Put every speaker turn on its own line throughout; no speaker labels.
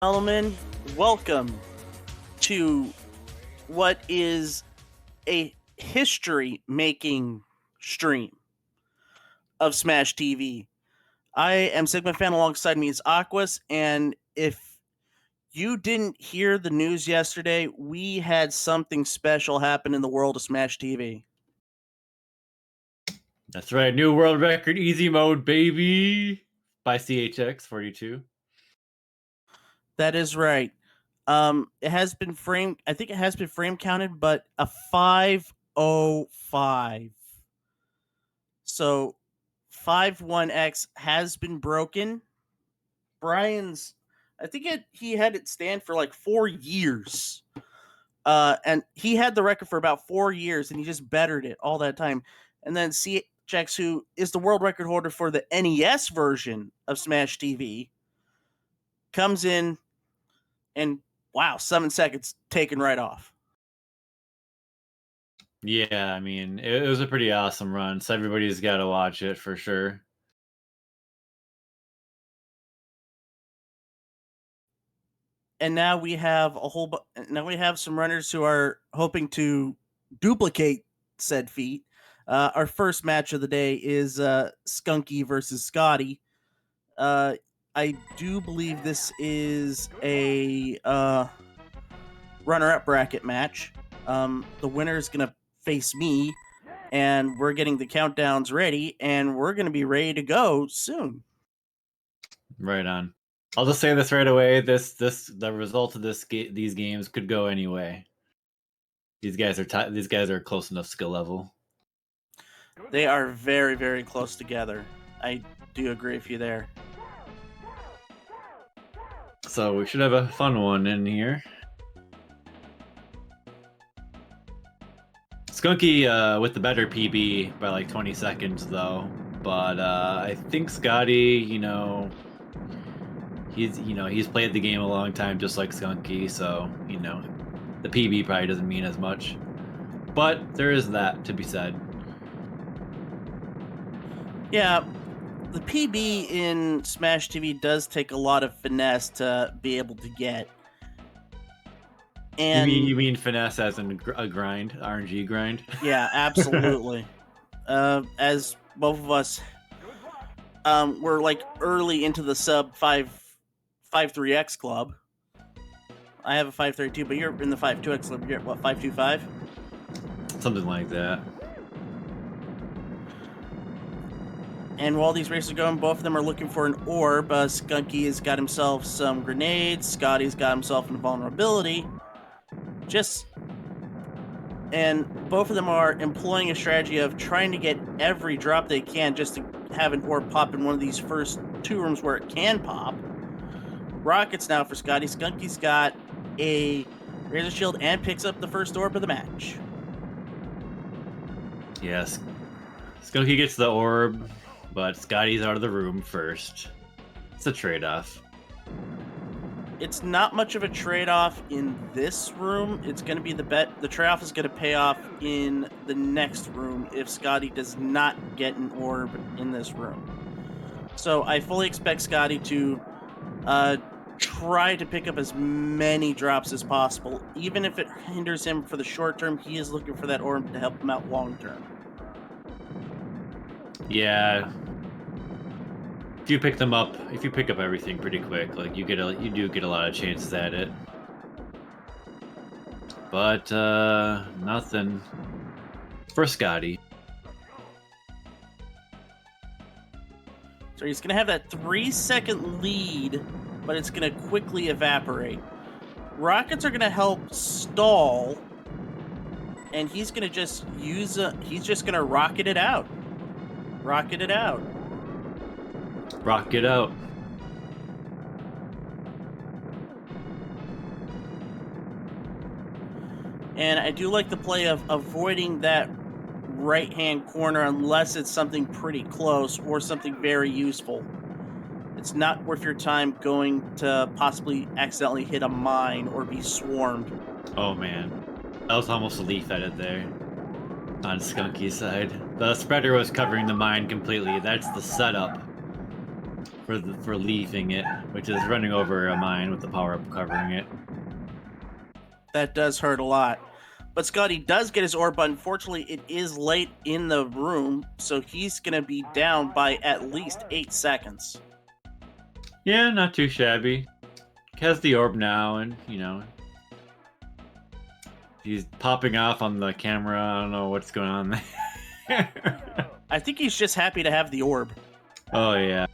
Gentlemen, welcome to what is a history-making stream of Smash TV. I am Sigmafan. Alongside me is Aquas, and if you didn't hear the news yesterday, we had something special happen in the world of Smash TV.
That's right, new world record, easy mode, baby, by CHX42.
That is right. It has been framed. I think it has been frame counted, but a 505. So 51X has been broken. Brian's, I think he had it stand for like 4 years. And he had the record for about 4 years, and he just bettered it all that time. And then CHX, who is the world record holder for the NES version of Smash TV, comes in and wow, 7 seconds taken right off.
Yeah, I mean, it was a pretty awesome run, so everybody's got to watch it for sure.
And now we have now we have some runners who are hoping to duplicate said feat. Our first match of the day is Skunky versus Skawttie. I do believe this is a runner-up bracket match. The winner is going to face me, and we're getting the countdowns ready, and we're going to be ready to go soon.
Right on. I'll just say this right away. The result of these games could go any way. These guys are close enough skill level.
They are very, very close together. I do agree with you there.
So we should have a fun one in here. Skunky with the better PB by like 20 seconds though, but I think Skawttie, he's played the game a long time just like Skunky, so the PB probably doesn't mean as much, but there is that to be said.
Yeah, the PB in Smash TV does take a lot of finesse to be able to get. And
you mean finesse as in a grind, RNG grind?
Yeah, absolutely. As both of us, we're like early into the sub 5.3x club. I have a 5.32, but you're in the 5.2x club. You're at what, 5.25?
Something like that.
And while these races are going, both of them are looking for an orb. Skunky has got himself some grenades. Scottie's got himself an invulnerability. And both of them are employing a strategy of trying to get every drop they can just to have an orb pop in one of these first 2 rooms where it can pop. Rockets now for Skawttie. Skunky's got a Razor Shield and picks up the first orb of the match.
Yes. Skunky gets the orb, but Scottie's out of the room first. It's a trade-off.
It's not much of a trade-off in this room. It's going to be the trade-off is going to pay off in the next room if Skawttie does not get an orb in this room. So I fully expect Skawttie to try to pick up as many drops as possible. Even if it hinders him for the short term, he is looking for that orb to help him out long term.
Yeah. If you pick up everything pretty quick, like you do get a lot of chances at it. But nothing for Skawttie.
So he's going to have that 3-second lead, but it's going to quickly evaporate. Rockets are going to help stall, and he's going to just he's just going to rocket it out. Rocket it out.
Rock it out.
And I do like the play of avoiding that right-hand corner unless it's something pretty close or something very useful. It's not worth your time going to possibly accidentally hit a mine or be swarmed.
Oh man, that was almost a leaf edit there on Skunky's side. The spreader was covering the mine completely. That's the setup. for leaving it, which is running over a mine with the power-up covering it.
That does hurt a lot. But Skawttie does get his orb, but unfortunately it is late in the room, so he's going to be down by at least 8 seconds.
Yeah, not too shabby. Has the orb now, and, you know, he's popping off on the camera. I don't know what's going on there.
I think he's just happy to have the orb.
Oh, yeah.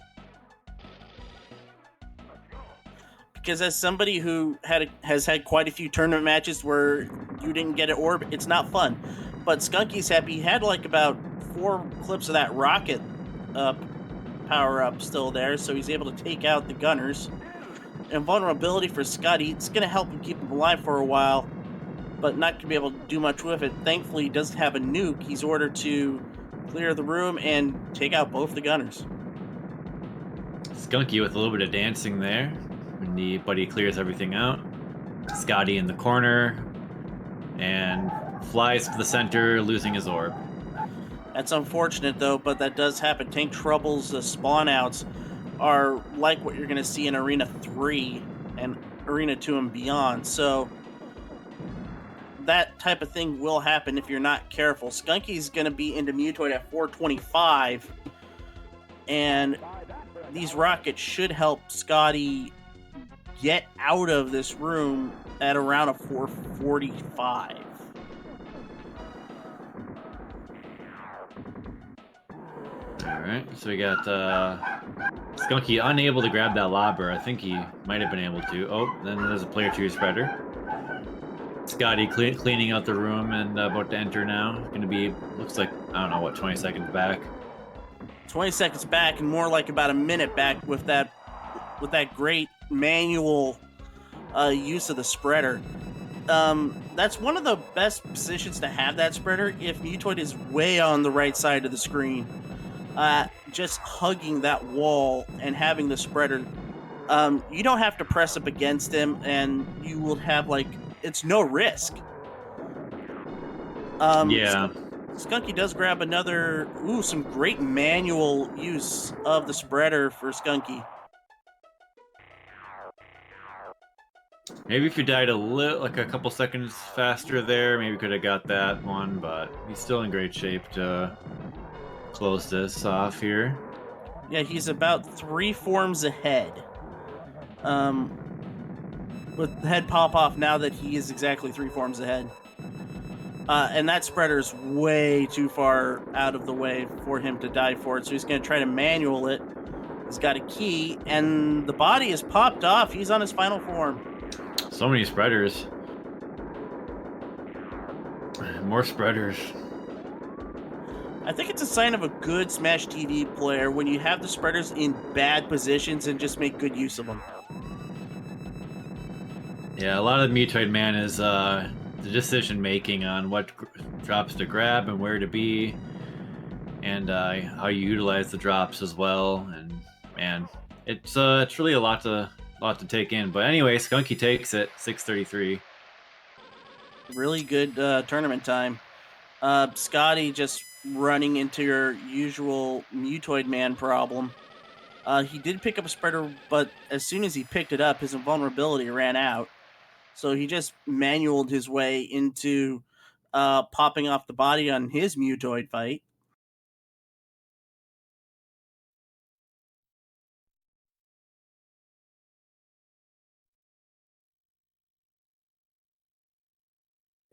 Because as somebody who has had quite a few tournament matches where you didn't get an orb, it's not fun. But Skunky's happy. He had like about 4 clips of that rocket power-up still there, so he's able to take out the gunners. Invulnerability for Skawttie, it's going to help him keep him alive for a while, but not going to be able to do much with it. Thankfully, he does have a nuke. He's ordered to clear the room and take out both the gunners.
Skunky with a little bit of dancing there. But he clears everything out. Skawttie in the corner and flies to the center, losing his orb.
That's unfortunate, though, but that does happen. Tank Trouble's spawn outs are like what you're going to see in Arena 3 and Arena 2 and beyond. So that type of thing will happen if you're not careful. Skunky's going to be into Mutoid at 425, and these rockets should help Skawttie get out of this room at around a 445.
Alright, so we got Skunky unable to grab that lobber. I think he might have been able to. Oh, then there's a player 2 spreader. Skawttie cleaning out the room and about to enter now. Gonna be, looks like, I don't know, what, 20 seconds back?
20 seconds back, and more like about a minute back with that great manual use of the spreader. That's one of the best positions to have that spreader if Mutoid is way on the right side of the screen. Just hugging that wall and having the spreader, you don't have to press up against him, and you will have, like, it's no risk.
Yeah.
Skunky does grab another, some great manual use of the spreader for Skunky.
Maybe if he died a couple seconds faster there, maybe could have got that one, but he's still in great shape to close this off here.
Yeah, he's about 3 forms ahead. With the head pop off now that he is exactly 3 forms ahead. And that spreader's way too far out of the way for him to die for it, so he's going to try to manual it. He's got a key, and the body is popped off. He's on his final form.
So many spreaders. More spreaders.
I think it's a sign of a good Smash TV player when you have the spreaders in bad positions and just make good use of them.
Yeah, a lot of Mutoid Man is the decision making on what drops to grab and where to be, and how you utilize the drops as well. And man, it's really a lot to take in. But anyway, Skunky takes it, 6:33.
Really good tournament time. Skawttie just running into your usual Mutoid Man problem. He did pick up a spreader, but as soon as he picked it up, his invulnerability ran out. So he just manualed his way into popping off the body on his Mutoid fight.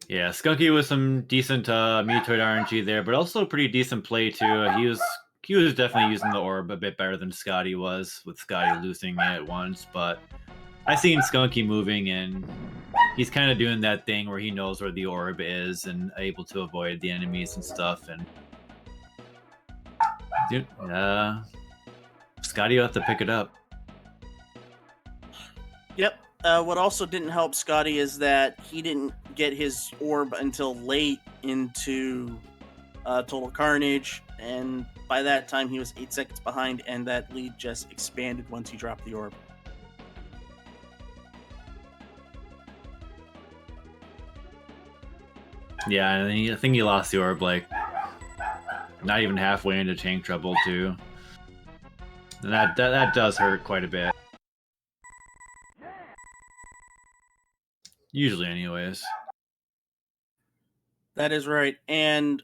Yeah, Skunky with some decent Mutoid RNG there, but also pretty decent play too. He was definitely using the orb a bit better than Skawttie was, with Skawttie losing it once. But I seen Skunky moving, and he's kind of doing that thing where he knows where the orb is and able to avoid the enemies and stuff. And dude, Skawttie will have to pick it up.
Yep. What also didn't help Skawttie is that he didn't get his orb until late into Total Carnage, and by that time he was 8 seconds behind, and that lead just expanded once he dropped the orb.
Yeah, and I think he lost the orb like not even halfway into Tank Trouble too. And that does hurt quite a bit. Usually, anyways.
That is right. And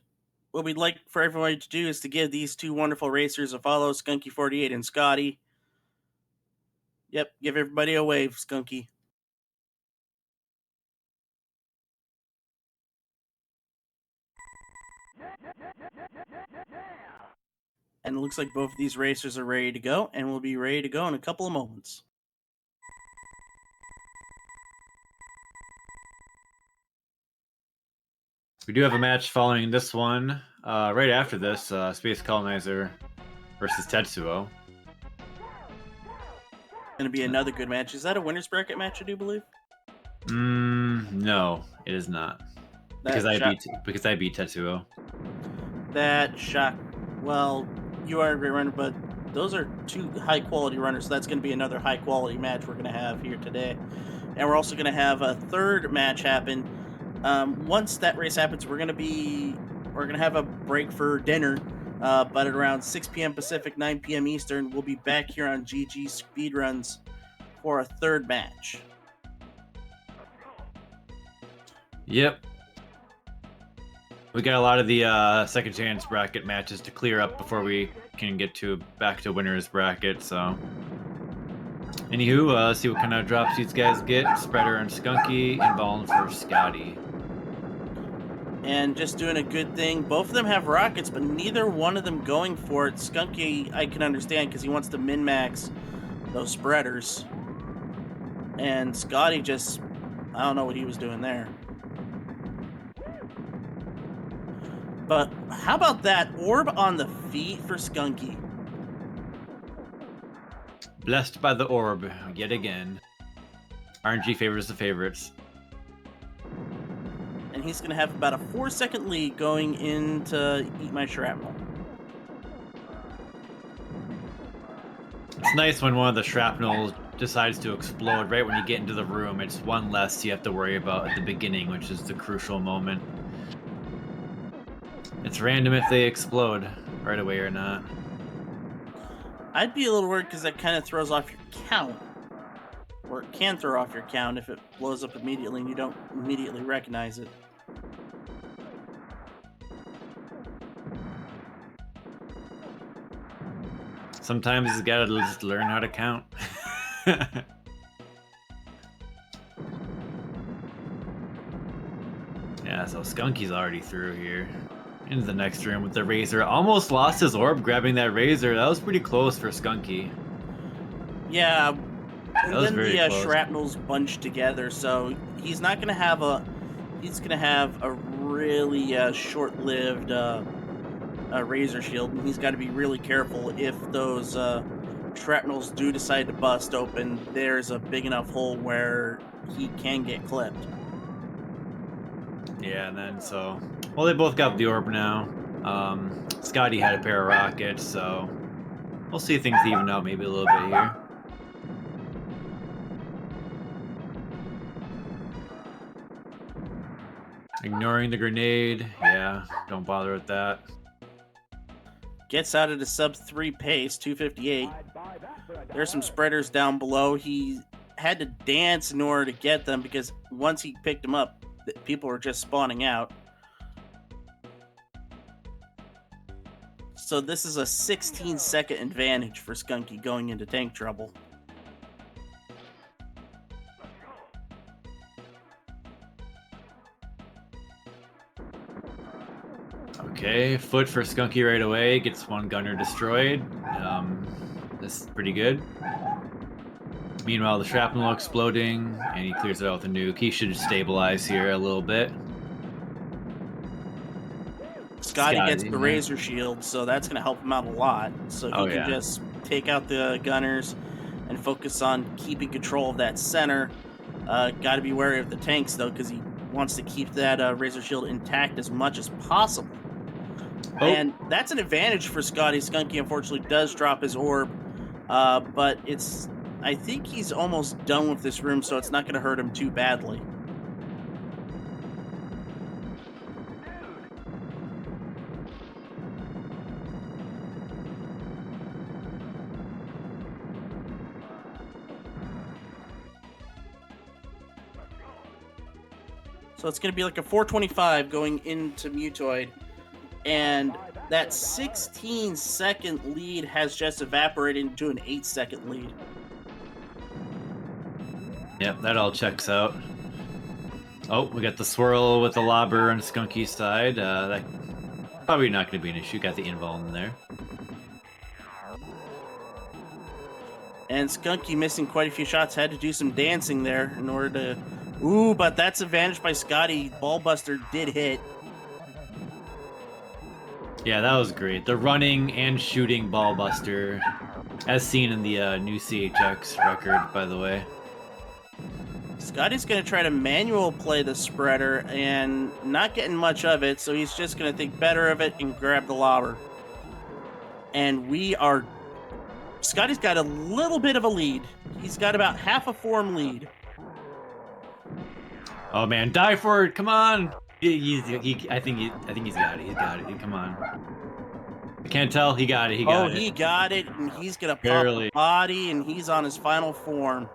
what we'd like for everyone to do is to give these two wonderful racers a follow, Skunky48 and Skawttie. Yep, give everybody a wave, Skunky. And it looks like both of these racers are ready to go, and we'll be ready to go in a couple of moments.
We do have a match following this one. Right after this, Space Colonizer versus Tetsuo.
Going to be another good match. Is that a winner's bracket match, I do believe?
No, it is not. Because I beat Tetsuo.
That shock. Well, you are a great runner, but those are two high quality runners. So that's going to be another high quality match we're going to have here today. And we're also going to have a third match happen. Once that race happens, we're going to have a break for dinner. But at around 6 p.m. Pacific, 9 p.m. Eastern, we'll be back here on GG Speedruns for a third match.
Yep. We got a lot of the second chance bracket matches to clear up before we can get back to winner's bracket. So, anywho, see what kind of drops these guys get. Spreader and Skunky, involved for Skawttie.
And just doing a good thing. Both of them have rockets, but neither one of them going for it. Skunky, I can understand because he wants to min-max those spreaders. And Skawttie just, I don't know what he was doing there. But how about that orb on the feet for Skunky?
Blessed by the orb yet again. RNG favors the favorites.
And he's going to have about a 4-second lead going into Eat My Shrapnel.
It's nice when one of the shrapnel decides to explode right when you get into the room. It's one less you have to worry about at the beginning, which is the crucial moment. It's random if they explode right away or not.
I'd be a little worried because that kind of throws off your count. Or it can throw off your count if it blows up immediately and you don't immediately recognize it.
Sometimes you gotta just learn how to count. Yeah, so Skunky's already through here. Into the next room with the razor. Almost lost his orb grabbing that razor. That was pretty close for Skunky.
Yeah, and then the
close.
shrapnel's bunched together, so he's not going to have a... He's going to have a really short-lived razor shield, and he's got to be really careful if those shrapnels do decide to bust open. There's a big enough hole where he can get clipped.
Yeah, and then so... Well, they both got the orb now. Skawttie had a pair of rockets, so... We'll see things even out maybe a little bit here. Ignoring the grenade. Yeah, don't bother with that.
Gets out at a sub-3 pace, 258. There's some spreaders down below. He had to dance in order to get them because once he picked them up, people were just spawning out. So this is a 16-second advantage for Skunky going into tank trouble.
Okay, foot for Skunky right away. Gets one gunner destroyed. This is pretty good. Meanwhile, the shrapnel exploding, and he clears it out with a nuke. He should stabilize here a little bit.
Skawttie gets the razor shield, so that's going to help him out a lot. So he can just take out the gunners and focus on keeping control of that center. Got to be wary of the tanks, though, because he wants to keep that razor shield intact as much as possible. Oh. And that's an advantage for Skawttie. Skunky, unfortunately, does drop his orb, but I think he's almost done with this room, so it's not going to hurt him too badly. So it's going to be like a 425 going into Mutoid. And that 16-second lead has just evaporated into an 8-second lead.
Yep, that all checks out. Oh, we got the swirl with the lobber on Skunky's side. That probably not going to be an issue. Got the invul in there.
And Skunky missing quite a few shots. Had to do some dancing there in order to... Ooh, but that's advantaged by Skawttie. Ballbuster did hit.
Yeah, that was great. The running and shooting ballbuster, as seen in the new CHX record, by the way.
Skottie's going to try to manual play the spreader and not getting much of it, so he's just going to think better of it and grab the lobber. And we are... Skottie's got a little bit of a lead. He's got about half a form lead.
Oh man, die for it! Come on! I think he's got it. He's got it. Come on. I can't tell. He got it. He got it.
He got it, and he's going to pop
Barely.
the body, and he's on his final form.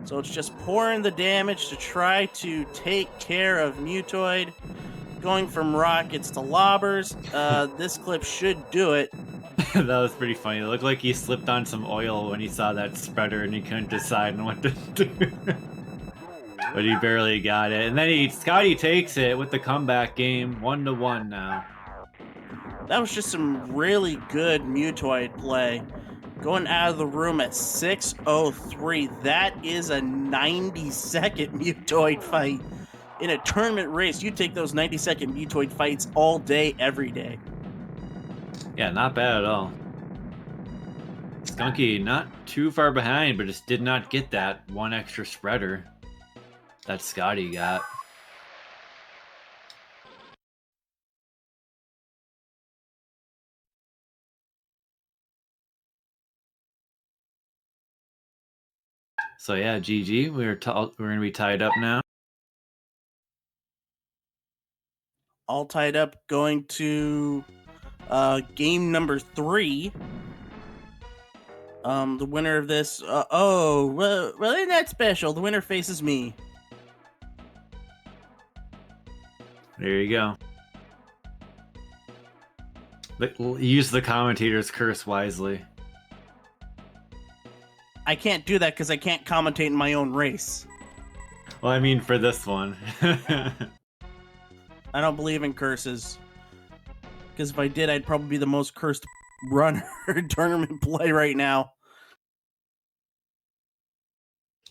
So it's just pouring the damage to try to take care of Mutoid. Going from rockets to lobbers. This clip should do it.
That was pretty funny. It looked like he slipped on some oil when he saw that spreader and he couldn't decide on what to do. But he barely got it. And then Skawttie takes it with the comeback game, 1-1 now.
That was just some really good Mutoid play. Going out of the room at 6:03. That is a 90-second Mutoid fight. In a tournament race, you take those 90-second Mutoid fights all day, every day.
Yeah, not bad at all. Skunky not too far behind, but just did not get that one extra spreader that Skawttie got. So yeah, GG. We're gonna be tied up now.
All tied up, going to game number 3. The winner of this... well, isn't that special? The winner faces me.
There you go. Use the commentator's curse wisely.
I can't do that because I can't commentate in my own race.
Well, I mean, for this one.
I don't believe in curses. Because if I did, I'd probably be the most cursed runner in tournament play right now.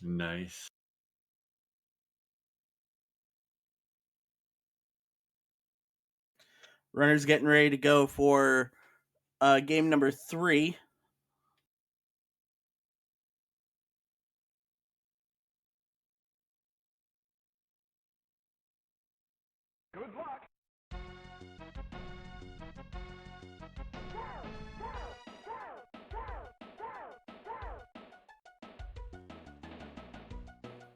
Nice.
Runner's getting ready to go for game number 3.
Good luck.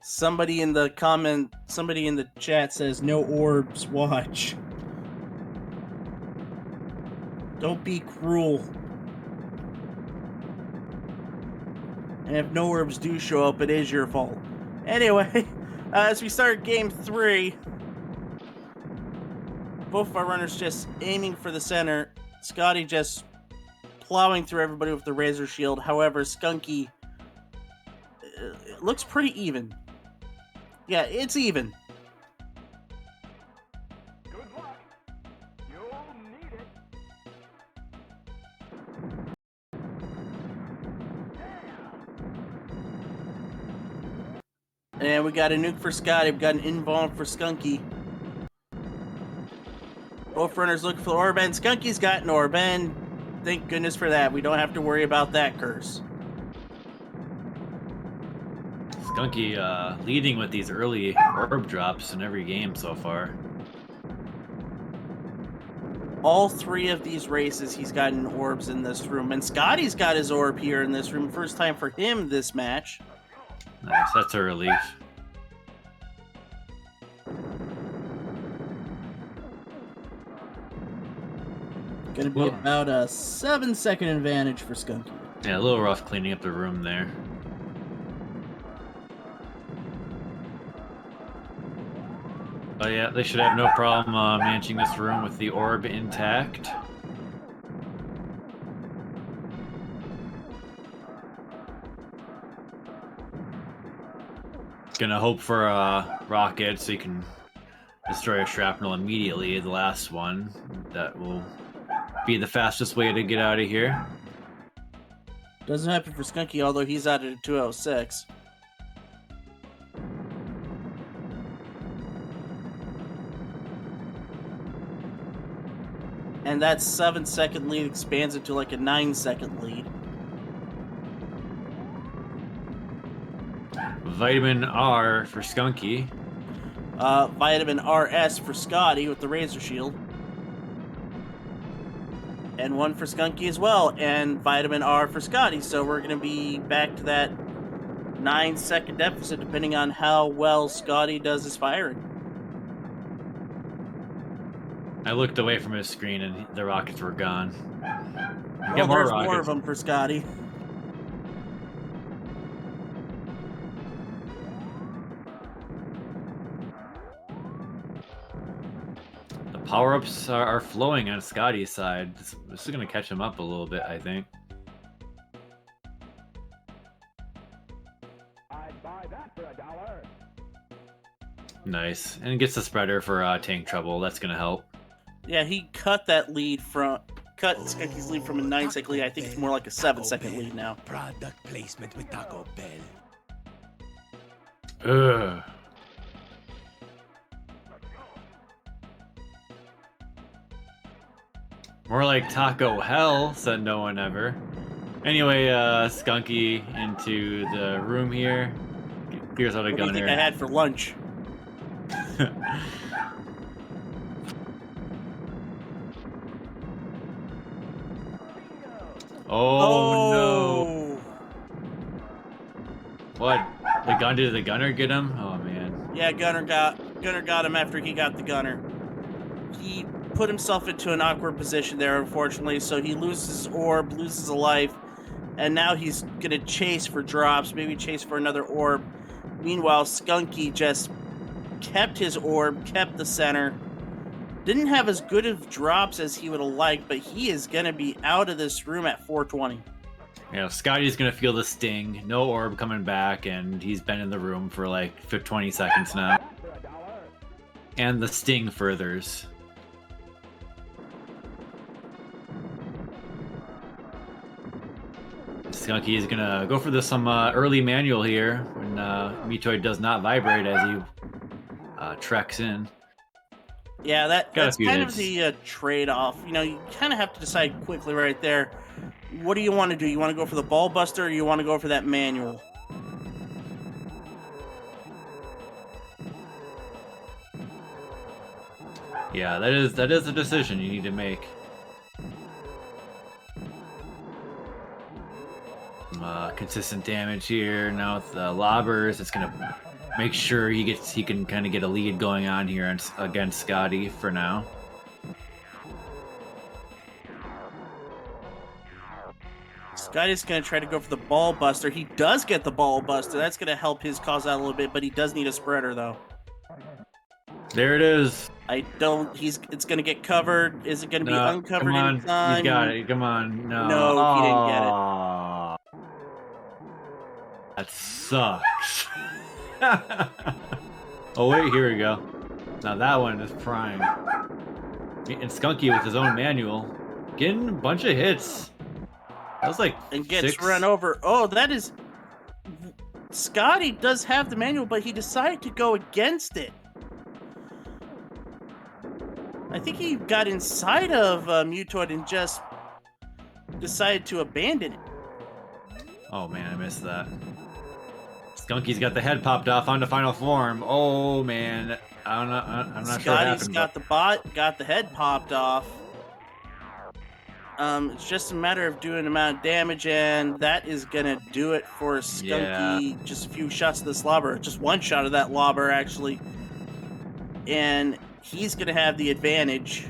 Somebody in the chat says no orbs, watch. Don't be cruel. And if no orbs do show up, it is your fault. Anyway, as we start game 3, both of our runners just aiming for the center. Skawttie just plowing through everybody with the razor shield. However, Skunky looks pretty even. Yeah, it's even.
Good luck. You'll need it.
And we got a nuke for Skawttie. We got an invuln for Skunky. Both runners looking for the orb, and Skunky's got an orb, and thank goodness for that. We don't have to worry about that curse.
Skunky leading with these early orb drops in every game so far.
All 3 of these races, he's gotten orbs in this room, and Skottie's got his orb here in this room. First time for him this match.
Nice, that's a relief.
Gonna be about a 7-second advantage for Skunky.
Yeah, a little rough cleaning up the room there. Oh yeah, they should have no problem managing this room with the orb intact. Gonna hope for a rocket so you can destroy a shrapnel immediately, the last one. That will be the fastest way to get out of here.
Doesn't happen for Skunky, although he's out at 206. And that 7-second lead expands into like a 9-second lead.
Vitamin R for Skunky.
Vitamin RS for Skawttie with the Razor Shield. And one for Skunky as well, and Vitamin R for Skawttie. So we're going to be back to that 9-second deficit, depending on how well Skawttie does his firing.
I looked away from his screen and the rockets were gone.
Well,
Get more
there's
rockets.
more of them for Skawttie.
The power-ups are flowing on Skottie's side. This is going to catch him up a little bit, I think.
I'd buy that for $1.
Nice. And gets the spreader for tank trouble. That's going to help.
Yeah, he cut Skunky's lead from a 9-second lead. I think it's more like a 7-second lead now.
Product placement with Taco Bell.
Ugh. More like Taco Hell, said no one ever. Anyway, Skunky into the room here. Clears out a
What do you
gunner.
think I had for lunch?
Oh no! What? Did the gunner get him? Oh man.
Yeah, Gunner got him after he got the gunner. He put himself into an awkward position there, unfortunately, so he loses his orb, loses a life, and now he's gonna chase for drops, maybe chase for another orb. Meanwhile, Skunky just kept his orb, kept the center. Didn't have as good of drops as he would have liked, but he is gonna be out of this room at 420.
Yeah, Skottie's gonna feel the sting. No orb coming back, and he's been in the room for like 20 seconds now. And the sting furthers. Skunky is gonna go for some early manual here when Meatoid does not vibrate as he treks in.
Yeah, that's
few
kind
hits.
of the trade-off. You know, you kind of have to decide quickly right there. What do you want to do? You want to go for the ball buster, or you want to go for that manual?
Yeah, that is a decision you need to make. Some consistent damage here. Now with the lobbers, it's gonna make sure he can kind of get a lead going on here against Skawttie for now.
Skunky's going to try to go for the ball buster. He does get the ball buster. That's going to help his cause out a little bit, but he does need a spreader, though.
There it is.
It's going to get covered. Is it going to be
No,
uncovered
come on.
in time?
He's got it. Come on. No.
No, he didn't get it.
Aw. That sucks. Oh, wait. Here we go. Now that one is prime. And Skunky with his own manual. Getting a bunch of hits. That was like
And gets
6.
run over. Oh, that is... Skawttie does have the manual, but he decided to go against it. I think he got inside of Mutoid and just decided to abandon it.
Oh man, I missed that. Skunky's got the head popped off onto final form. Oh man, I'm not sure what
Skottie's
happened.
got the head popped off. It's just a matter of doing the amount of damage, and that is gonna do it for Skunky.
Yeah.
Just a few shots of this lobber, just one shot of that lobber actually, and he's gonna have the advantage.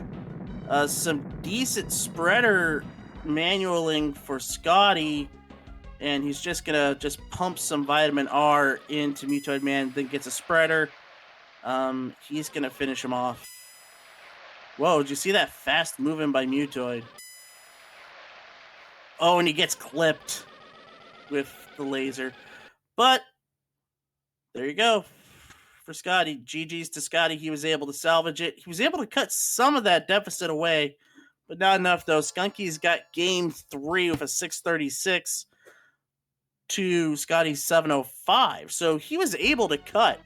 Some decent spreader manualing for Skawttie, and he's just gonna pump some vitamin R into Mutoid Man, then gets a spreader. He's gonna finish him off. Whoa, did you see that fast movement by Mutoid? Oh, and he gets clipped with the laser. But there you go. For Skawttie, GG's to Skawttie. He was able to salvage it. He was able to cut some of that deficit away, but not enough, though. Skunky's got game 3 with a 636 to Skunky's 705. So he was able to cut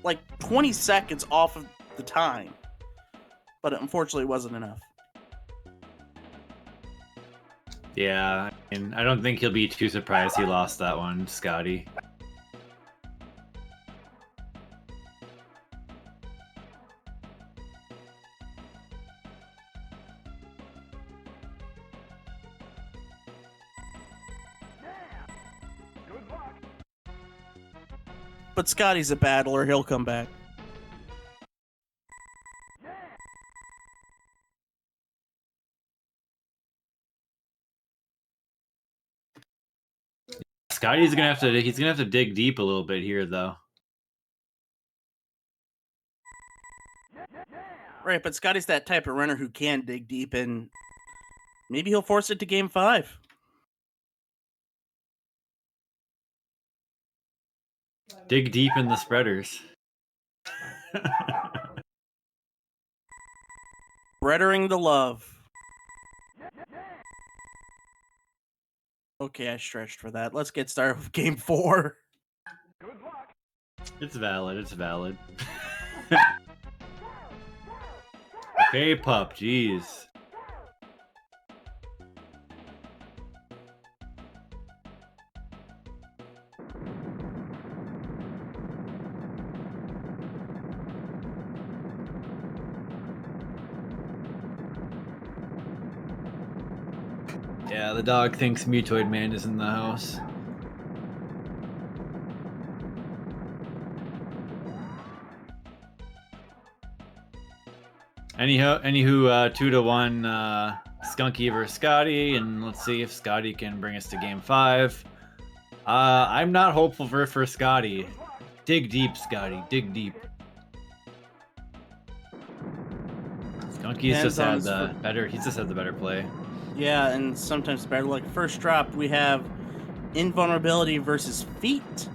like 20 seconds off of the time. But unfortunately, it wasn't enough.
Yeah, and I don't think he'll be too surprised he lost that one, Skawttie.
But Skunky's a battler. He'll come back.
Skawttie's gonna have to. He's gonna have to dig deep a little bit here, though.
Right, but Skunky's that type of runner who can dig deep, and maybe he'll force it to game 5.
Dig deep in the spreaders.
Spreadering the love. Okay, I stretched for that. Let's get started with game 4.
It's valid. It's valid. Okay, pup. Jeez. Yeah, the dog thinks Mutoid Man is in the house. Anywho, 2-1 Skunky versus Skawttie, and let's see if Skawttie can bring us to game 5. I'm not hopeful for Skawttie. Dig deep, Skawttie. Dig deep. Skunky's just had the better. He's just had the better play.
Yeah, and sometimes better. Like first drop, we have invulnerability versus feet.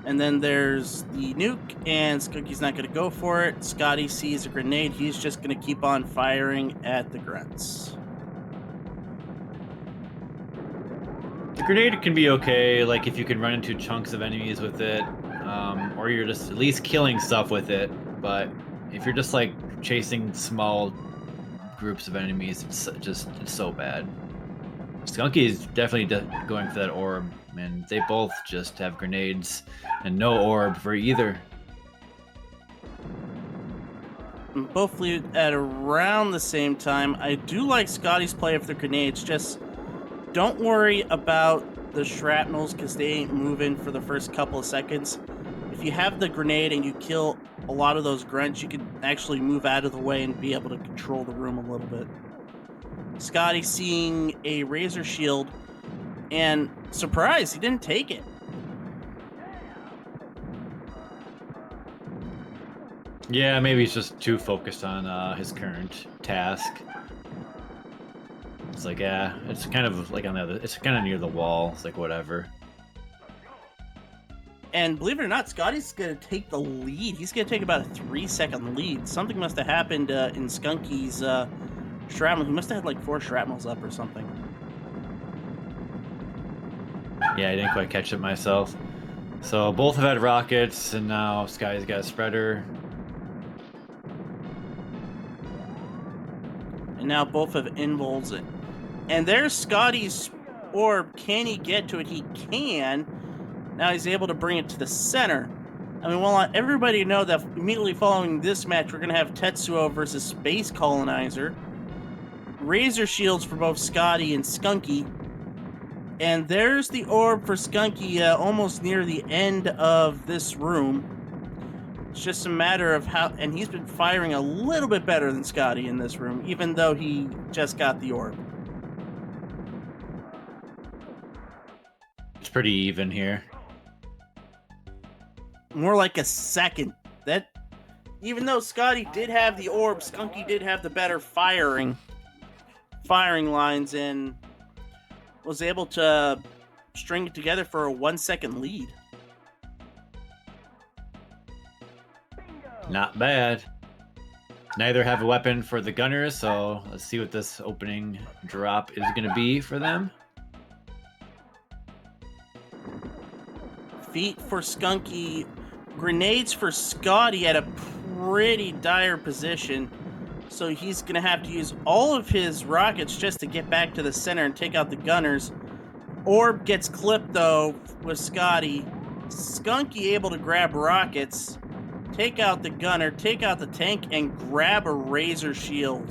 And then there's the nuke, and Skunky's not going to go for it. Skawttie sees a grenade. He's just going to keep on firing at the grunts.
The grenade can be okay, like if you can run into chunks of enemies with it, or you're just at least killing stuff with it. But if you're just like chasing small groups of enemies, it's so bad. Skunky is definitely going for that orb, and they both just have grenades and no orb for either.
Both lead at around the same time. I do like Skunky's play of the grenades. Just don't worry about the shrapnels because they ain't moving for the first couple of seconds. If you have the grenade and you kill a lot of those grunts, you can actually move out of the way and be able to control the room a little bit. Skawttie seeing a razor shield, and surprise, he didn't take it.
Yeah, maybe he's just too focused on his current task. It's like, yeah, it's kind of like on the other. It's kind of near the wall. It's like whatever.
And believe it or not, Skunky's going to take the lead. He's going to take about a 3-second lead. Something must have happened in Skunky's shrapnel. He must have had like 4 shrapnels up or something.
Yeah, I didn't quite catch it myself. So both have had rockets, and now Sky's got a spreader.
And now both have invuls. And there's Skunky's orb. Can he get to it? He can. Now he's able to bring it to the center. I mean, well, everybody know that immediately following this match, we're going to have Tetsuo versus Space Colonizer. Razor shields for both Skawttie and Skunky. And there's the orb for Skunky almost near the end of this room. It's just a matter of how... And he's been firing a little bit better than Skawttie in this room, even though he just got the orb.
It's pretty even here.
more like a second. That even though Skawttie did have the orb, Skunky did have the better firing lines and was able to string it together for a 1 second lead.
Not bad. Neither have a weapon for the gunners, so let's see what this opening drop is going to be for them.
Feet for Skunky, grenades for Skawttie at a pretty dire position. So he's going to have to use all of his rockets just to get back to the center and take out the gunners. Orb gets clipped though with Skawttie. Skunky able to grab rockets, take out the gunner, take out the tank, and grab a razor shield.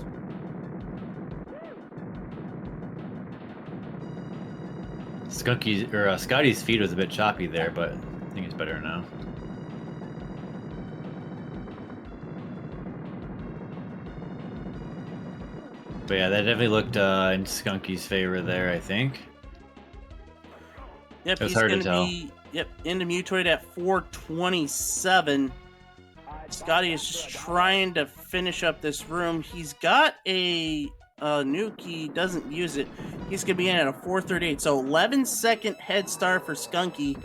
Scottie's feed was a bit choppy there, but I think it's better now. But yeah, that definitely looked in Skunky's favor there, I think.
Yep,
It was
he's
hard to
going to
tell.
be into Mutoid at 427. Skawttie is just trying to finish up this room. He's got a nuke. He doesn't use it. He's going to be in at a 438. So 11-second head start for Skunky.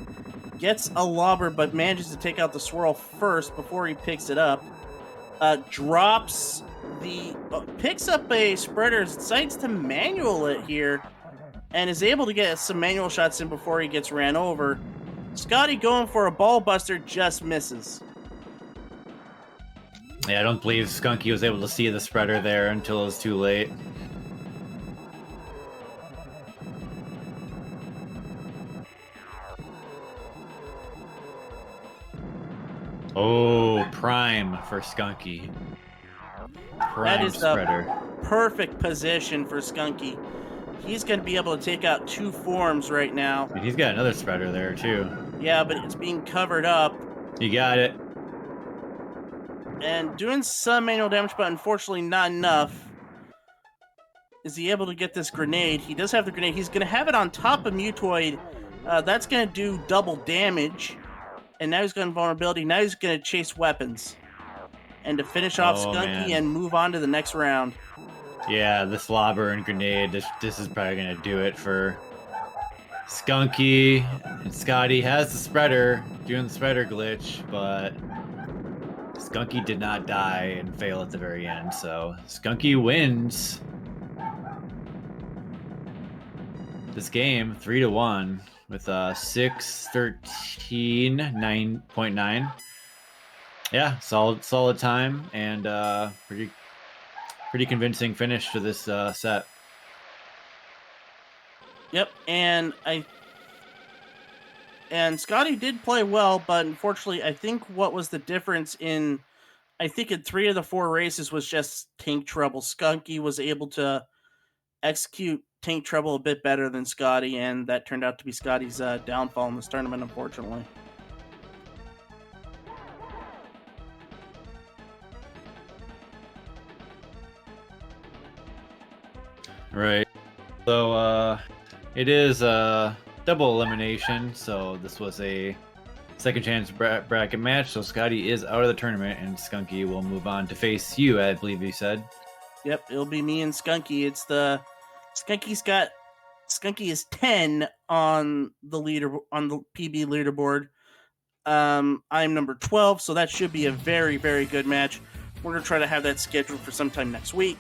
Gets a lobber, but manages to take out the swirl first before he picks it up. Drops the... picks up a spreader, decides to manual it here, and is able to get some manual shots in before he gets ran over. Skawttie going for a ball buster, just misses.
Yeah, I don't believe Skunky was able to see the spreader there until it was too late. Oh, prime for Skunky. Prime
That is
spreader.
the perfect position for Skunky. He's going to be able to take out two forms right now.
And he's got another spreader there too.
Yeah, but it's being covered up.
You got it.
And doing some manual damage, but unfortunately not enough. Is he able to get this grenade? He does have the grenade. He's going to have it on top of Mutoid. That's going to do double damage. And now he's got invulnerability. Now he's going to chase weapons. And to finish off
Oh,
Skunky
man.
and move on to the next round.
Yeah, this lobber and grenade, this is probably going to do it for Skunky. And Skawttie has the spreader, doing the spreader glitch, but Skunky did not die and fail at the very end, so Skunky wins this game 3-1 with 6-13 9.9. Yeah, solid time and pretty convincing finish to this set.
Yep, and Skawttie did play well, but unfortunately, I think what was the difference in 3 of the 4 races was just tank trouble. Skunky was able to execute tank trouble a bit better than Skawttie, and that turned out to be Scottie's downfall in this tournament, unfortunately.
Right. So it is a double elimination, so this was a second chance bracket match, so Skawttie is out of the tournament and Skunky will move on to face you, I believe you said.
Yep, it'll be me and Skunky. It's the Skunky is 10 on the PB leaderboard. I'm number 12, so that should be a very, very good match. We're gonna try to have that scheduled for sometime next week.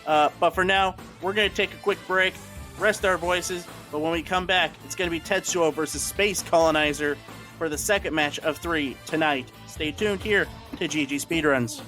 But for now, we're gonna take a quick break, rest our voices. But when we come back, it's gonna be Tetsuo versus Space Colonizer for the second match of 3 tonight. Stay tuned here to GG Speedruns.